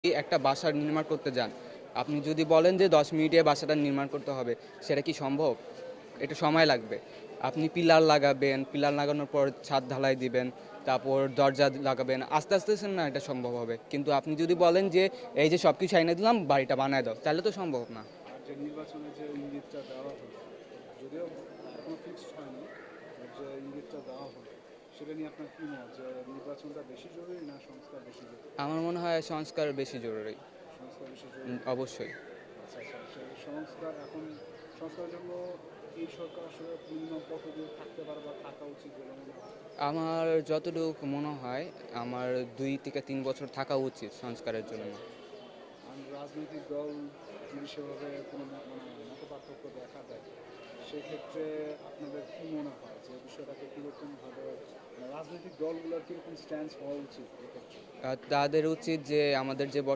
একটা বাসা নির্মাণ করতে যান, আপনি যদি বলেন যে 10 মিনিটে বাসাটা নির্মাণ করতে হবে, সেটা কি সম্ভব? একটু সময় লাগবে। আপনি পিলার লাগাবেন, পিলার লাগানোর পর ছাদ ঢালাই দিবেন, তারপর দরজা লাগাবেন। আস্তে, আস্তে না এটা সম্ভব হবে। কিন্তু আপনি যদি বলেন যে এই যে সবকিছু আইনা দিলাম, বাড়িটা বানায় দাও, তাহলে তো সম্ভব না। আর যে নির্বাচনে যে ইঙ্গিতটা দেওয়া হলো, যদিও এখনো ফিক্সড হয়নি, যে ইঙ্গিতটা দেওয়া হলো সেটা নিয়ে আপনার কী মত, যে নির্বাচনটা বেশি জরুরি না সংস্কার বেশি জরুরি? আমার মনে হয় সংস্কার বেশি জরুরি। সংস্কার বেশি জরুরি। অবশ্যই। আচ্ছা আচ্ছা, সেই সংস্কার এখন সংস্কারের জন্য এই সরকার আসলে মিনিমাম কতদূর থাকতে পারে বা থাকা উচিত বলে মনে হয়? আমার যতটুকু মনে হয়, আমার 2 থেকে 3 বছর থাকা উচিত সংস্কারের আচ্ছা জন্য। আচ্ছা, আর রাজনৈতিক দল যদি সেভাবে কোনো মত পার্থক্য দেখা দেয়, সেক্ষেত্রে আপনাদের কী মনে হয় যে বিষয়টাকে কীরকমভাবে, রাজনৈতিক দলগুলোর কীরকম স্ট্যান্স হওয়া উচিত এক্ষেত্রে? তাদের উচিত যে আমাদের যে